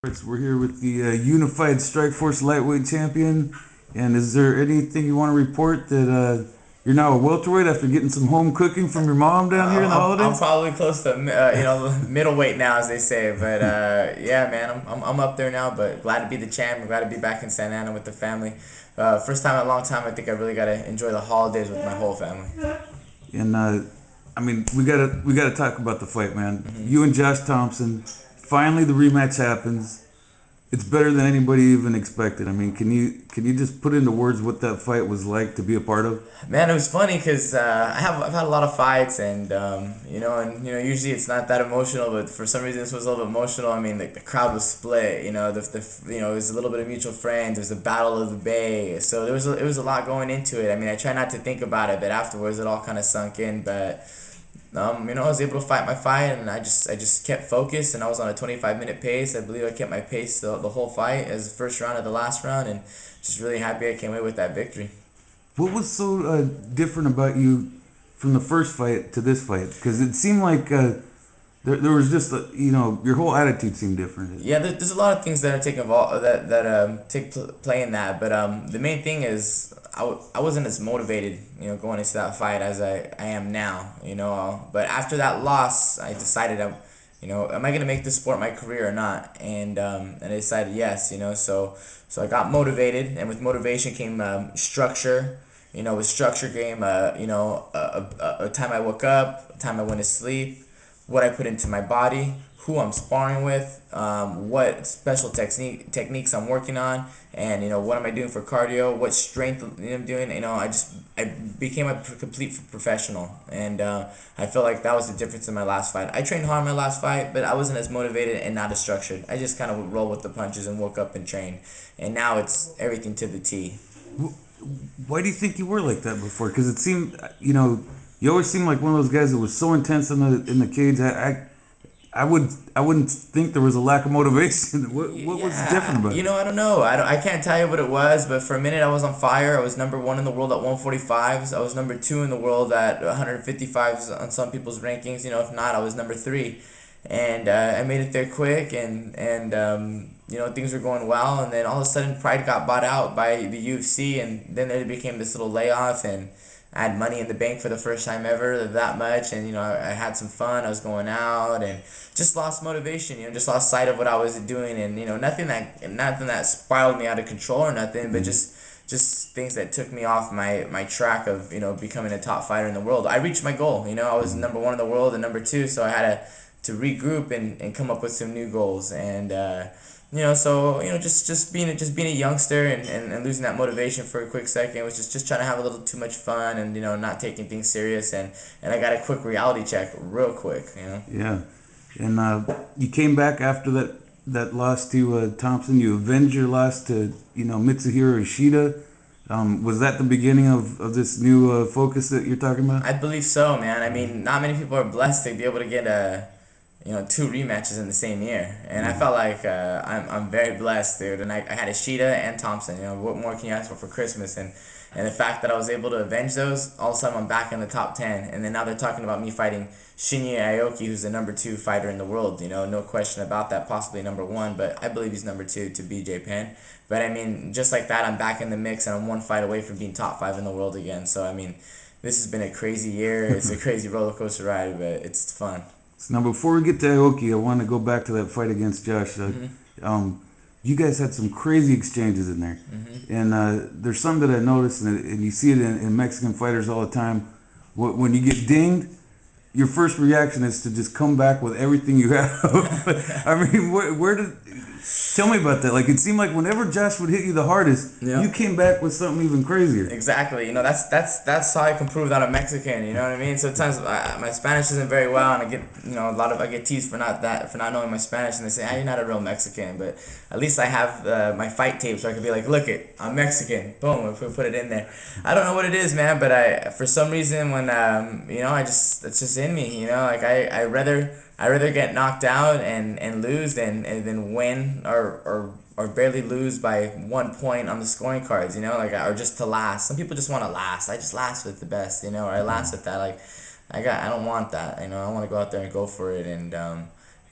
We're here with the unified Strikeforce lightweight champion. And is there anything you want to report that you're now a welterweight after getting some home cooking from your mom down here in the I'm holidays? probably close to middleweight now, as they say. But yeah, man, I'm up there now. But glad to be the champ. I'm glad to be back in Santa Ana with the family. First time in a long time. I think I really gotta enjoy the holidays with my whole family. And I mean, we gotta talk about the fight, man. You and Josh Thomson. Finally, the rematch happens. It's better than anybody even expected. I mean, can you just put into words what that fight was like to be a part of? Man, it was funny because I've had a lot of fights, and usually it's not that emotional, but for some reason this was a little bit emotional. I mean, like the crowd was split. It was a little bit of mutual friends. There was a battle of the Bay, so it was a lot going into it. I mean, I try not to think about it, but afterwards it all kind of sunk in. But I was able to fight my fight, and I just kept focused, and I was on a 25-minute pace. I believe I kept my pace the whole fight as the first round of the last round, and just really happy I came away with that victory. What was so different about you from the first fight to this fight? Because it seemed like there was just your whole attitude seemed different. Yeah, there's a lot of things that are taking play in that, but the main thing is I wasn't as motivated, going into that fight as I am now, But after that loss, I decided am I gonna make this sport my career or not? And I decided yes, So I got motivated, and with motivation came structure. With structure came a time I woke up, a time I went to sleep, what I put into my body, who I'm sparring with, what special techniques I'm working on, and what am I doing for cardio, what strength I'm doing. I became a complete professional, and I feel like that was the difference in my last fight. I trained hard in my last fight, but I wasn't as motivated and not as structured. I just kind of roll with the punches and woke up and trained, and now it's everything to the T. Why do you think you were like that before? Because it seemed, you always seemed like one of those guys that was so intense in the cage. I wouldn't think there was a lack of motivation. What was different Yeah, about it? I don't know. I can't tell you what it was, but for a minute I was on fire. I was number one in the world at 145s. I was number two in the world at 155s on some people's rankings. If not, I was number three, and I made it there quick, and things were going well, and then all of a sudden Pride got bought out by the UFC, and then there became this little layoff, and I had money in the bank for the first time ever, that much, and I had some fun. I was going out, and just lost motivation. Just lost sight of what I was doing, and nothing that spiraled me out of control or nothing, but just things that took me off my track of becoming a top fighter in the world. I reached my goal. I was number one in the world and number two, so I had to regroup and come up with some new goals, and just being a youngster, and losing that motivation for a quick second was just trying to have a little too much fun, and not taking things serious, and I got a quick reality check real quick. Yeah, and you came back after that loss to Thompson. You avenged your loss to Mitsuhiro Ishida. Was that the beginning of this new focus that you're talking about? I believe so, man. I mean, not many people are blessed to be able to get two rematches in the same year, and I felt like I'm very blessed, dude. And I had Ishida and Thompson. What more can you ask for Christmas? And the fact that I was able to avenge those, all of a sudden I'm back in the top 10, and then now they're talking about me fighting Shinya Aoki, who's the number two fighter in the world. No question about that. Possibly number one, but I believe he's number two to BJ Penn. But I mean, just like that, I'm back in the mix, and I'm one fight away from being top five in the world again. So I mean, this has been a crazy year. It's a crazy roller coaster ride, but it's fun. So now, before we get to Aoki, I want to go back to that fight against Josh. You guys had some crazy exchanges in there, and there's some that I noticed, and you see it in Mexican fighters all the time. When you get dinged, your first reaction is to just come back with everything you have. I mean, where did? Tell me about that. Like, it seemed like whenever Josh would hit you the hardest, Yeah. you came back with something even crazier. Exactly. That's how I can prove that I'm Mexican. You know what I mean? Sometimes my Spanish isn't very well, and I get I get teased for not knowing my Spanish, and they say, you're not a real Mexican." But at least I have my fight tapes where I can be like, "Look it, I'm Mexican." Boom, if we put it in there. I don't know what it is, man, but for some reason when it's just in me. Like I rather get knocked out and lose than win or barely lose by 1 point on the scoring cards, or just to last. Some people just want to last. I just last with the best, or I last with that. Like I don't want that, I want to go out there and go for it,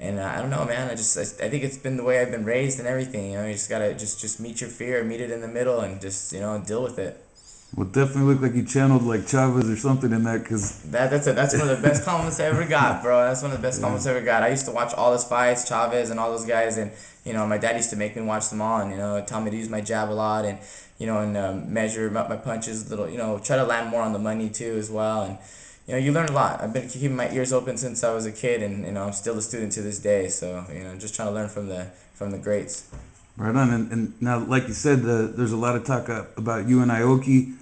And I don't know, man. I think it's been the way I've been raised and everything. You just gotta just meet your fear, meet it in the middle, and just deal with it. Well, definitely look like you channeled like Chavez or something in that, cause That's one of the best compliments I ever got, bro. That's one of the best compliments I ever got. I used to watch all his fights, Chavez and all those guys, and my dad used to make me watch them all, and tell me to use my jab a lot, and measure my punches a little, try to land more on the money too as well, and you learn a lot. I've been keeping my ears open since I was a kid, and I'm still a student to this day. So just trying to learn from the greats. right on. And now, like you said, there's a lot of talk about you and Aoki.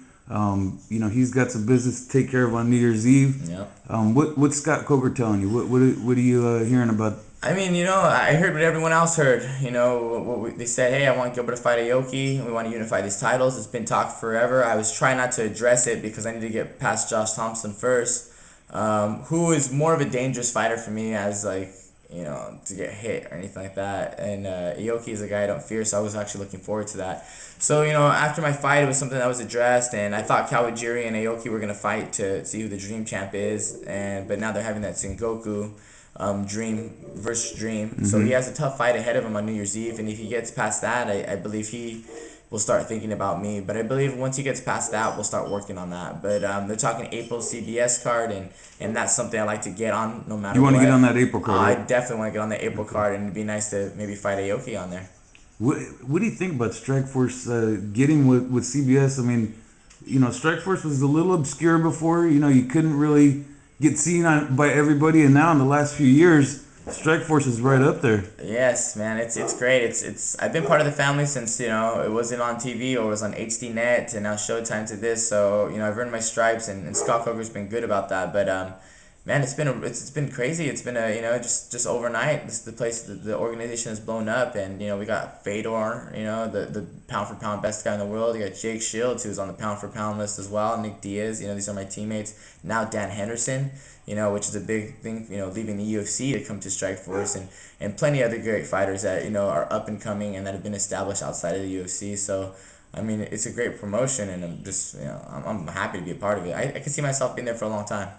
He's got some business to take care of on New Year's Eve. Yeah. What's Scott Coker telling you? What are you hearing about? I mean, I heard what everyone else heard. They said, hey, I want Gilbert to fight Aoki. We want to unify these titles. It's been talked forever. I was trying not to address it because I need to get past Josh Thomson first, who is more of a dangerous fighter for me as, like, to get hit or anything like that. And Aoki is a guy I don't fear, so I was actually looking forward to that. So, after my fight, it was something that was addressed, and I thought Kawajiri and Aoki were going to fight to see who the dream champ is, but now they're having that Sengoku Dream versus Dream. Mm-hmm. So he has a tough fight ahead of him on New Year's Eve, and if he gets past that, I believe he will start thinking about me. But I believe once he gets past that, we'll start working on that. But they're talking April CBS card, and that's something I like to get on no matter what. You want to get on that April card? I definitely want to get on the April card, and it'd be nice to maybe fight Aoki on there. What do you think about Strikeforce getting with CBS? I mean, Strikeforce was a little obscure before. You couldn't really get seen by everybody, and now in the last few years, Strikeforce is right up there. Yes, man, it's great. It's I've been part of the family since it wasn't on TV or was on HD Net, and now Showtime to this. So I've earned my stripes, and Scott Coker's been good about that. But man, it's been crazy. It's been just overnight. The organization has blown up, and we got Fedor, the pound for pound best guy in the world. You got Jake Shields, who's on the pound for pound list as well. Nick Diaz, these are my teammates. Now Dan Henderson, which is a big thing, leaving the UFC to come to Strikeforce, and plenty of other great fighters that are up and coming and that have been established outside of the UFC. So I mean, it's a great promotion, and I'm just I'm happy to be a part of it. I can see myself being there for a long time.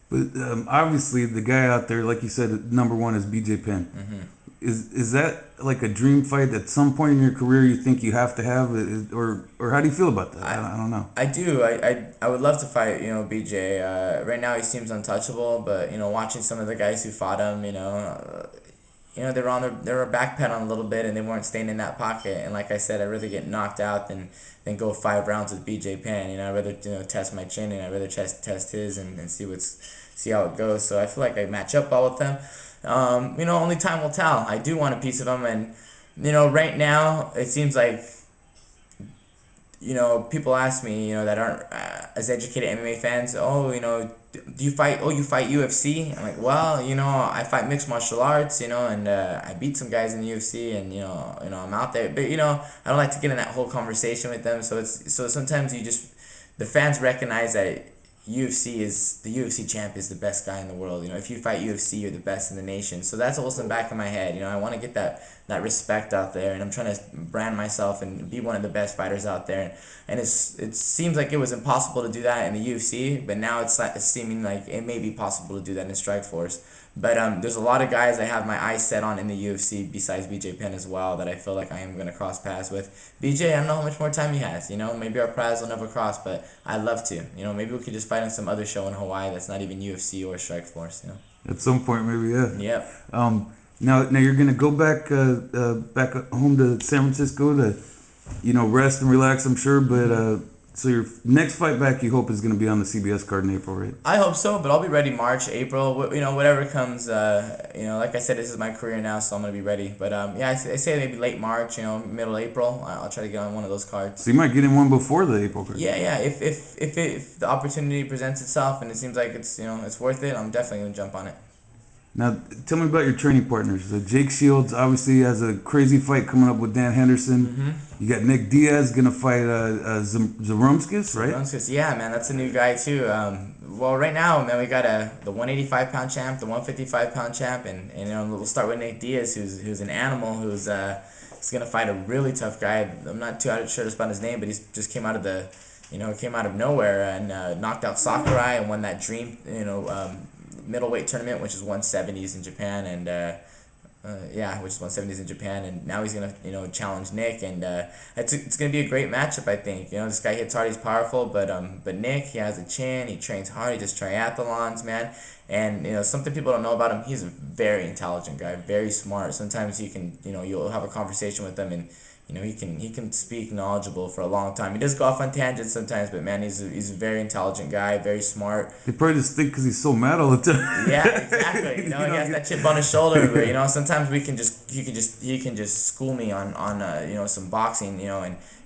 But obviously, the guy out there, like you said, number one is BJ Penn. Mm-hmm. Is that like a dream fight at some point in your career you think you have to have, or how do you feel about that? I don't know. I do. I would love to fight BJ. Right now he seems untouchable, but watching some of the guys who fought him, they were back pedal a little bit, and they weren't staying in that pocket. And like I said, I'd rather get knocked out than go 5 rounds with BJ Penn. I'd rather test my chin, and I'd rather test his and see how it goes. So I feel like I match up well with them. Only time will tell. I do want a piece of him, and right now it seems like people ask me that aren't as educated MMA fans. Do you fight? Oh, you fight UFC? I'm like, well, I fight mixed martial arts, and I beat some guys in the UFC, and I'm out there, but I don't like to get in that whole conversation with them. So sometimes the fans recognize that the UFC champ is the best guy in the world. If you fight UFC, you're the best in the nation. So that's also in the back of my head. I want to get that respect out there, and I'm trying to brand myself and be one of the best fighters out there. And it seems like it was impossible to do that in the UFC, but now it's seeming like it may be possible to do that in Strikeforce. But there's a lot of guys I have my eyes set on in the UFC besides BJ Penn as well that I feel like I am going to cross paths with. BJ, I don't know how much more time he has. Maybe our paths will never cross, but I'd love to. Maybe we could just fight on some other show in Hawaii that's not even UFC or Strikeforce. At some point, maybe, yeah. Yep. Now you're gonna go back home to San Francisco to, rest and relax, I'm sure. But so your next fight back, you hope is gonna be on the CBS card in April, right? I hope so, but I'll be ready March, April, whatever comes. Like I said, this is my career now, so I'm gonna be ready. But I say maybe late March, middle April. I'll try to get on one of those cards. So you might get in one before the April card. Yeah. If the opportunity presents itself and it seems like it's it's worth it, I'm definitely gonna jump on it. Now, tell me about your training partners. Jake Shields obviously has a crazy fight coming up with Dan Henderson. Mm-hmm. You got Nick Diaz going to fight Zarumskis, right? Zarumskis, yeah, man, that's a new guy too. Well, right now, man, we got the 185-pound champ, the 155-pound champ, and we'll start with Nick Diaz, who's an animal, who's going to fight a really tough guy. I'm not too sure about his name, but he just came out of nowhere and knocked out Sakurai and won that dream, middleweight tournament, which is 170s in Japan, and yeah, which is 170s in Japan, and now he's gonna challenge Nick, and it's gonna be a great matchup. I think this guy hits hard, he's powerful, but Nick, he has a chin, he trains hard, he does triathlons, man, and something people don't know about him, he's a very intelligent guy, very smart. Sometimes he can you'll have a conversation with him, and he can speak knowledgeable for a long time. He does go off on tangents sometimes, but man, he's a very intelligent guy, very smart. They probably just think because he's so mad all the time. Yeah, exactly. He has that chip on his shoulder, but sometimes he can just school me on some boxing,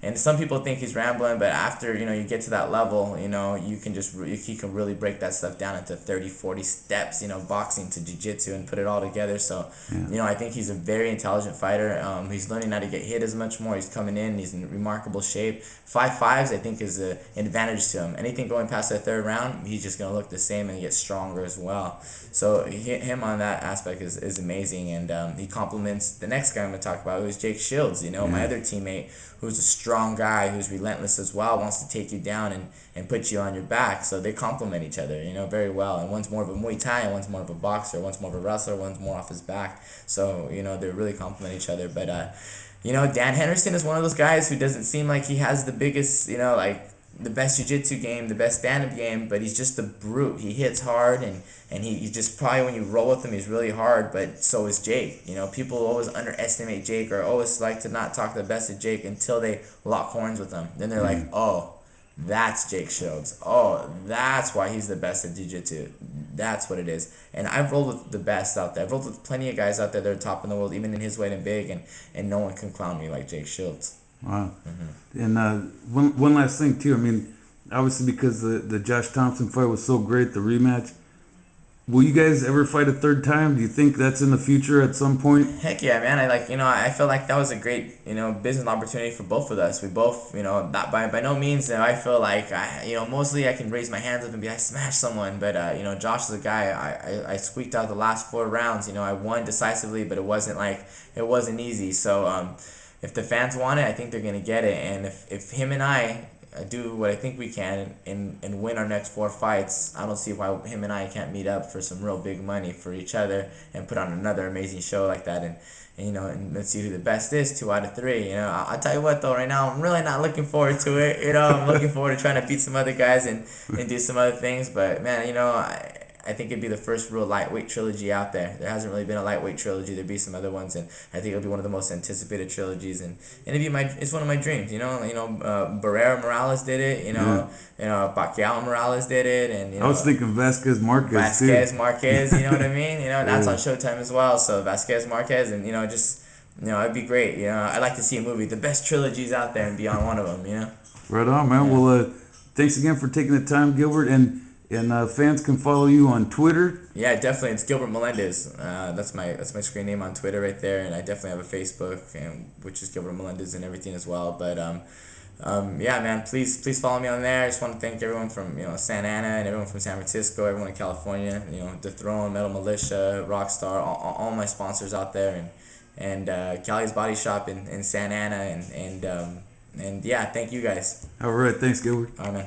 and some people think he's rambling, but after you get to that level, he can really break that stuff down into 30, 40 steps, boxing to jiu-jitsu, and put it all together. So I think he's a very intelligent fighter. He's learning how to get hit as much more. He's coming in, he's in remarkable shape. 5'5" I think is an advantage to him. Anything going past the third round, he's just gonna look the same and get stronger as well. So him on that aspect is amazing, and he complements the next guy I'm gonna talk about, who's Jake Shields. My other teammate, who's a strong guy, who's relentless as well, wants to take you down and put you on your back. So they complement each other, very well. And one's more of a Muay Thai, and one's more of a boxer. One's more of a wrestler, one's more off his back. So they really complement each other. But Dan Henderson is one of those guys who doesn't seem like he has the biggest, like the best jiu-jitsu game, the best stand-up game, but he's just a brute. He hits hard, and he just probably, when you roll with him, he's really hard, but so is Jake. People always underestimate Jake, or always like to not talk the best of Jake until they lock horns with him. Then they're like, oh, that's Jake Shields. Oh, that's why he's the best at jiu-jitsu. That's what it is. And I've rolled with the best out there. I've rolled with plenty of guys out there that are top in the world, even in his weight and big, and no one can clown me like Jake Shields. Wow. And one last thing too. I mean, obviously because the Josh Thomson fight was so great, the rematch. Will you guys ever fight a third time? Do you think that's in the future at some point? Heck yeah, man. I feel like that was a great, business opportunity for both of us. We both, not by no means, I feel like mostly I can raise my hands up and be like, smash someone. But, Josh is a guy, I squeaked out the last 4 rounds. I won decisively, but it wasn't easy. So, if the fans want it, I think they're going to get it. And if him and I do what I think we can and win our next 4 fights, I don't see why him and I can't meet up for some real big money for each other and put on another amazing show like that. And let's see who the best is, 2 out of 3. I'll tell you what, though, right now, I'm really not looking forward to it. I'm looking forward to trying to beat some other guys and do some other things. But, man, I think it'd be the first real lightweight trilogy out there. There hasn't really been a lightweight trilogy. There'd be some other ones, and I think it'll be one of the most anticipated trilogies. And it's one of my dreams. Barrera Morales did it. Pacquiao Morales did it, and I was thinking Vasquez Marquez too. Marquez. You know what I mean? That's on Showtime as well. So Vasquez Marquez, and it'd be great. I'd like to see a movie, the best trilogies out there, and be on one of them. Right on, man. Yeah. Well, thanks again for taking the time, Gilbert, and fans can follow you on Twitter. Yeah, definitely. It's Gilbert Melendez. That's my screen name on Twitter right there, and I definitely have a Facebook, which is Gilbert Melendez and everything as well. But yeah, man, please follow me on there. I just want to thank everyone from Santa Ana and everyone from San Francisco, everyone in California, The Throne, Metal Militia, Rockstar, all my sponsors out there, and Cali's Body Shop in Santa Ana, and yeah, thank you guys. All right, thanks, Gilbert. All right, man.